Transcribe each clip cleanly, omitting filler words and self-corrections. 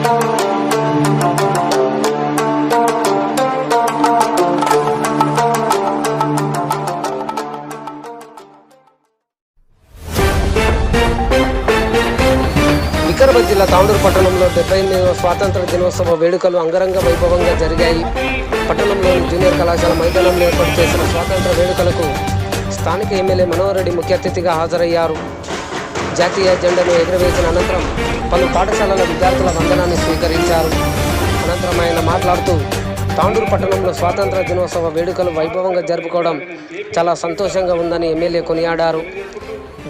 వికారాబాద్ జిల్లా తాండూరు పట్టణంలో 78వ స్వాతంత్ర దినోత్సవ వేడుకలు అంగరంగ వైభవంగా జరిగాయి. పట్టణంలోని జూనియర్ కళాశాల మైదానంలో ఏర్పాటు చేసిన స్వాతంత్ర వేడుకలకు స్థానిక ఎమ్మెల్యే మనోహర్ రెడ్డి ముఖ్య అతిథిగా హాజరయ్యారు. జాతీయ జెండాను ఎగురవేసిన అనంతరం పలు పాఠశాలల విద్యార్థుల వందనాన్ని స్వీకరించారు. అనంతరం ఆయన మాట్లాడుతూ తాండూరు పట్టణంలో స్వాతంత్ర దినోత్సవ వేడుకలు వైభవంగా జరుపుకోవడం చాలా సంతోషంగా ఉందని ఎమ్మెల్యే కొనియాడారు.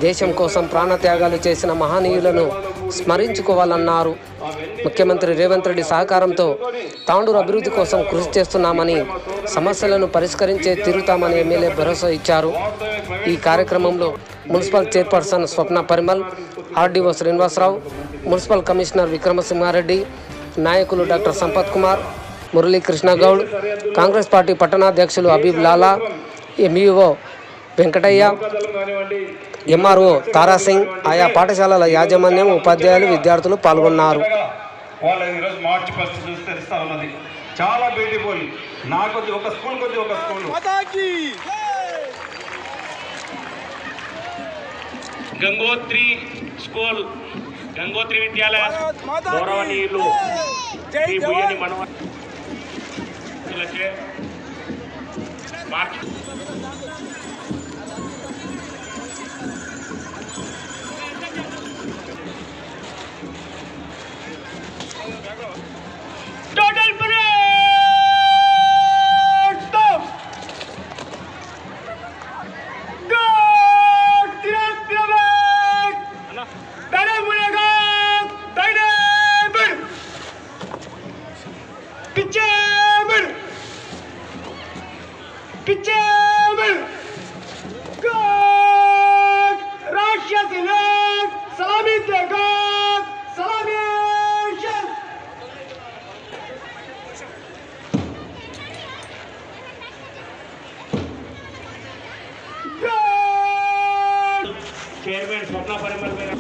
దేశం కోసం ప్రాణత్యాగాలు చేసిన మహనీయులను స్మరించుకోవాలన్నారు. ముఖ్యమంత్రి రేవంత్ రెడ్డి సహకారంతో తాండూరు అభివృద్ధి కోసం కృషి చేస్తున్నామని, సమస్యలను పరిష్కరించే తీరుతామని ఎమ్మెల్యే భరోసా ఇచ్చారు. ఈ కార్యక్రమంలో municipal chairperson Swapna Parimal, RDO Srinivasarao, municipal commissioner Vikramasimhareddy, నాయకులు డాక్టర్ సంపత్ కుమార్, మురళీకృష్ణ గౌడ్, కాంగ్రెస్ పార్టీ పట్టణాధ్యక్షులు హబీబ్ లాలా, ఎంఈఓ వెంకటయ్య, ఎంఆర్ఓ తారాసింగ్, ఆయా పాఠశాలల యాజమాన్యం, ఉపాధ్యాయులు, విద్యార్థులు పాల్గొన్నారు. చాలా బ్యూటిఫుల్. నాకు ఒక స్కూల్ గంగోత్రి స్కూల్, గంగోత్రి విద్యాలయ గౌరవనీయులు శ్రీ బుయ్యని మనవలచే మార్చి टोटल परेड स्टॉप गॉड तिरंगा तारे मुनेगा तारे बड़ पीछे बड़ गॉड राष्ट्रीय तिलक सलामी देगा सलामी चेयरमैन स्वप्ना परिमल मेरा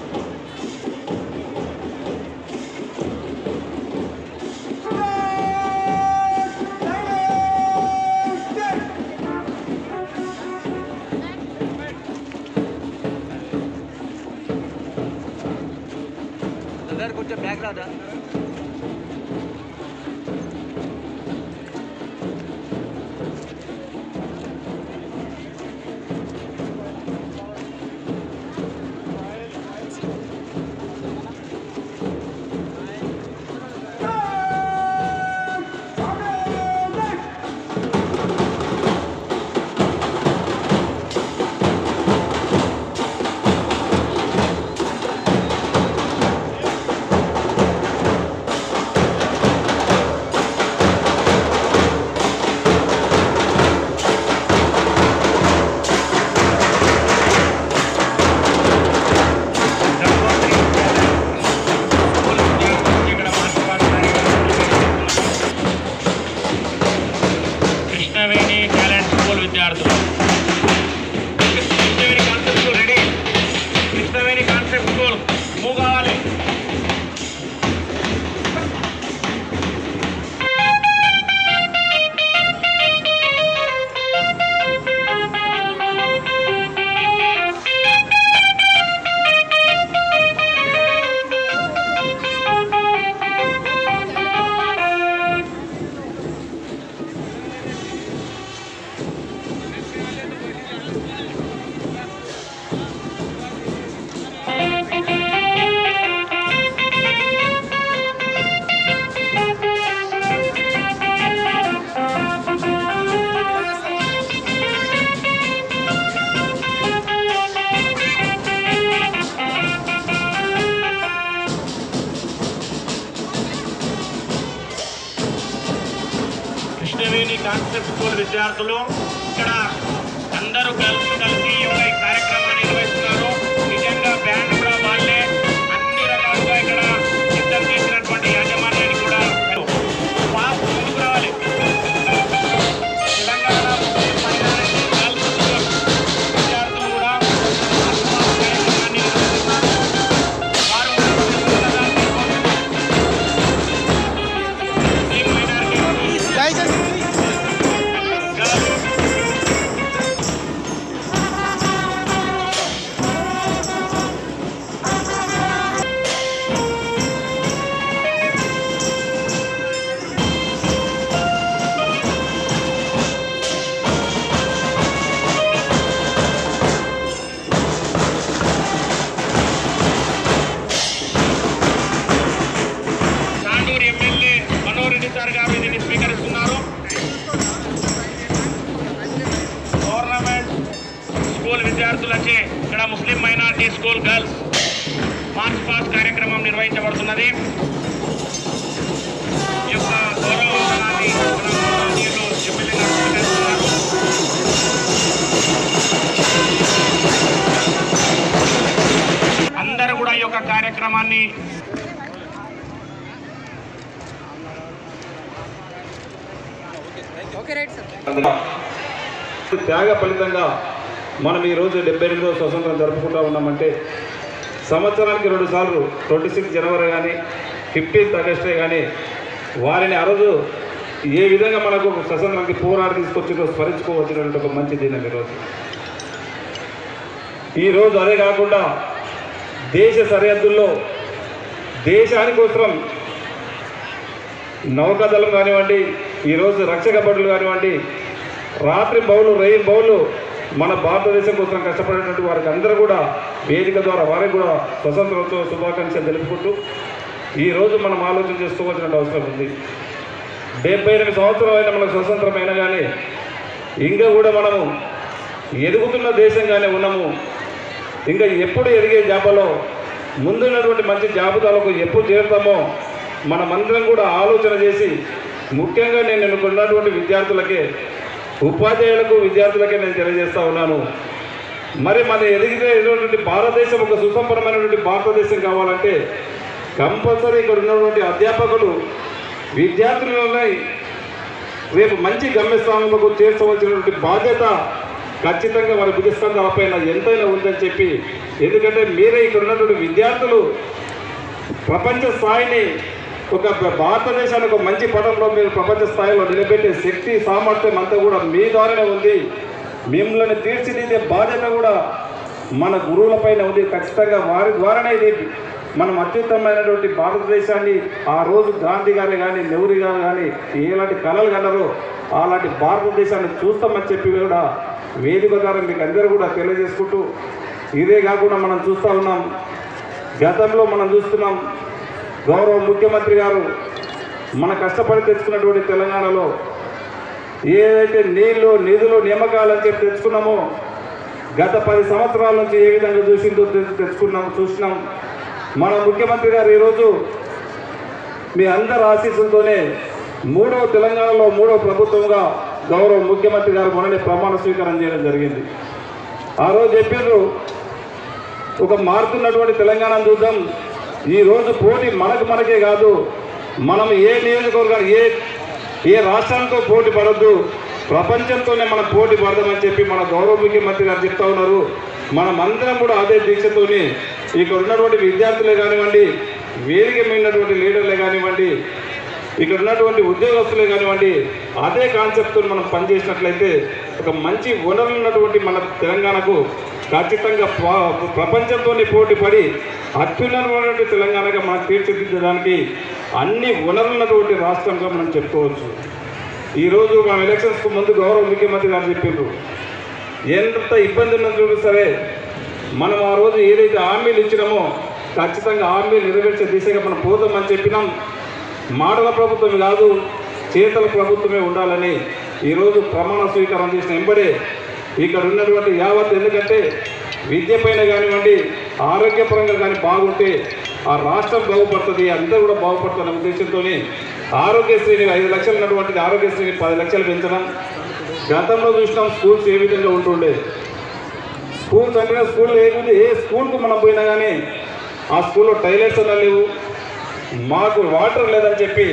कुछ बैग राजा టాలెంట్ స్కూల్ విద్యార్థులు Krishnaveni concept school ready. Krishnaveni concept school move కావాలి. కృష్ణవేణి కాన్సెప్ట్ స్కూల్ విద్యార్థులు ఇక్కడ అందరూ కలిసి ఈ కార్యక్రమాన్ని నిర్వహిస్తున్నారు. నిజంగా బ్యాండ్ కూడా వాళ్ళే అన్ని రకాలుగా ఇక్కడ సిద్ధం చేసినటువంటి యాజమాన్యాన్ని కూడా ముందుకు రావాలి. తెలంగాణ విద్యార్థులు కూడా కార్యక్రమాన్ని నిర్వహిస్తున్నారు. వారు కలెక్టర్ గారు దీన్ని స్వీకరిస్తున్నారు. గవర్నమెంట్ స్కూల్ విద్యార్థులచే ఇక్కడ Muslim minority school girls march past కార్యక్రమం నిర్వహించబడుతున్నది. ఈ యొక్క గౌరవవందనాన్ని ఎమ్మెల్యే గారు స్వీకరిస్తున్నారు. అందరూ కూడా ఈ యొక్క కార్యక్రమాన్ని త్యాగ ఫలితంగా మనం ఈరోజు 78వ స్వతంత్రం జరుపుకుంటూ ఉన్నామంటే సంవత్సరానికి 2 సార్లు 26 జనవరి కానీ 15th ఆగస్టే కానీ వారిని ఆ రోజు ఏ విధంగా మనకు స్వతంత్రానికి పోరాడి తీసుకొచ్చిందో స్మరించుకోవచ్చినటువంటి ఒక మంచి దినం ఈరోజు. అదే కాకుండా దేశ సరిహద్దుల్లో దేశానికోసం నౌకాదళం కానివ్వండి, ఈరోజు రక్షక భటులు కానివ్వండి, రాత్రి బౌలు రైన్ బౌలు మన భారతదేశం కోసం కష్టపడేటువంటి వారికి అందరూ కూడా వేదిక ద్వారా వారికి కూడా స్వతంత్రోత్సవ శుభాకాంక్షలు తెలుపుకుంటూ ఈరోజు మనం ఆలోచన చేసుకోవాల్సిన అవసరం ఉంది. 78 సంవత్సరాలైన మనకు స్వతంత్రమైన కానీ ఇంకా కూడా మనము ఎదుగుతున్న దేశంగానే ఉన్నాము. ఇంకా ఎప్పుడు ఎదిగే జాబులో ముందున్నటువంటి మంచి జాబితాలకు ఎప్పుడు చేరుతామో మనమందరం కూడా ఆలోచన చేసి, ముఖ్యంగా నేను ఎన్నుకున్నటువంటి విద్యార్థులకే, ఉపాధ్యాయులకు, విద్యార్థులకే నేను తెలియజేస్తూ ఉన్నాను. మరి మన ఎదిగినటువంటి భారతదేశం ఒక సుసంపన్నమైనటువంటి భారతదేశం కావాలంటే కంపల్సరీ ఇక్కడ ఉన్నటువంటి అధ్యాపకులు విద్యార్థులని రేపు మంచి గమ్యస్థానంలో చేర్చవలసినటువంటి బాధ్యత ఖచ్చితంగా మన భుజస్కంధాలపైన ఎంతైనా ఉందని చెప్పి, ఎందుకంటే మీరే ఇక్కడ ఉన్నటువంటి విద్యార్థులు ప్రపంచ స్థాయిని ఒక భారతదేశానికి ఒక మంచి పటంలో మీరు ప్రపంచ స్థాయిలో నిలబెట్టే శక్తి సామర్థ్యం అంతా కూడా మీ ద్వారానే ఉంది. మిమ్మల్ని తీర్చిదిద్దే బాధ్యత కూడా మన గురువులపైన ఉంది. ఖచ్చితంగా వారి ద్వారానే ఇది మనం అత్యుత్తమైనటువంటి భారతదేశాన్ని ఆ రోజు గాంధీ గారు కానీ, నెహ్రూ గారు కానీ ఎలాంటి కళలు కన్నారో అలాంటి భారతదేశాన్ని చూస్తామని చెప్పి కూడా వేదిక ద్వారా మీకు అందరూ కూడా తెలియజేసుకుంటూ, ఇదే కాకుండా మనం చూస్తూ ఉన్నాం, గతంలో మనం చూస్తున్నాం గౌరవ ముఖ్యమంత్రి గారు మన కష్టపడి తెచ్చుకున్నటువంటి తెలంగాణలో ఏదైతే నీళ్లు, నిధులు, నియామకాలని చెప్పి తెచ్చుకున్నామో గత 10 సంవత్సరాల నుంచి ఏ విధంగా చూసినాం. మన ముఖ్యమంత్రి గారు ఈరోజు మీ అందరి ఆశీస్సులతోనే తెలంగాణలో 3వ ప్రభుత్వంగా గౌరవ ముఖ్యమంత్రి గారు మొన్ననే ప్రమాణ స్వీకారం చేయడం జరిగింది. ఆ రోజు చెప్పారు, ఒక మారుతున్నటువంటి తెలంగాణను చూద్దాం. ఈరోజు పోటీ మనకే కాదు, మనం ఏ నియోజకవర్గానికి ఏ రాష్ట్రాలతో పోటీ పడద్దు, ప్రపంచంతోనే మనం పోటీ పడదామని చెప్పి మన గౌరవ ముఖ్యమంత్రి గారు చెప్తా ఉన్నారు. మనమందరం కూడా అదే దీక్షతోని ఇక్కడ ఉన్నటువంటి విద్యార్థులే కానివ్వండి, వేదిక మీదటువంటి లీడర్లే కానివ్వండి, ఇక్కడ ఉన్నటువంటి ఉద్యోగస్తులే కానివ్వండి, అదే కాన్సెప్ట్తో మనం పనిచేసినట్లయితే ఒక మంచి వనరులు ఉన్నటువంటి మన తెలంగాణకు ఖచ్చితంగా ప్రపంచంతోనే పోటీ పడి అత్యున్నతమైనటువంటి తెలంగాణగా మనం తీర్చిదిద్దడానికి అన్ని వనరులున్నటువంటి రాష్ట్రంగా మనం చెప్పుకోవచ్చు. ఈరోజు మన ఎలక్షన్స్కు ముందు గౌరవ ముఖ్యమంత్రి గారు చెప్పారు, ఎంత ఇబ్బంది ఉన్నట్టు సరే మనం ఆ రోజు ఏదైతే హామీలు ఇచ్చినామో ఖచ్చితంగా హామీలు నెరవేర్చే దిశగా మనం పోతామని చెప్పినాం. మాటల ప్రభుత్వం కాదు, చేతల ప్రభుత్వమే ఉండాలని ఈరోజు ప్రమాణ స్వీకారం చేసిన వెంబడే ఇక్కడ ఉన్నటువంటి యావత్, ఎందుకంటే విద్య పైన కానివ్వండి, ఆరోగ్యపరంగా కానీ బాగుంటే ఆ రాష్ట్రం బాగుపడుతుంది, అందరూ కూడా బాగుపడుతున్న ఉద్దేశంతో ఆరోగ్యశ్రీని 5 లక్షలు ఉన్నటువంటిది ఆరోగ్యశ్రీని 10 లక్షలు పెంచడం. గతంలో చూసినాం స్కూల్స్ ఏ విధంగా ఉంటుండే, స్కూల్స్ అంటే స్కూల్లో ఏ స్కూల్కు మనం పోయినా కానీ ఆ స్కూల్లో టాయిలెట్స్ అన్నా లేవు, మాకు వాటర్ లేదని చెప్పి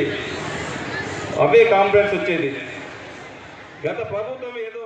అవే కాంప్లైంట్స్ వచ్చేది. గత ప్రభుత్వం ఏదో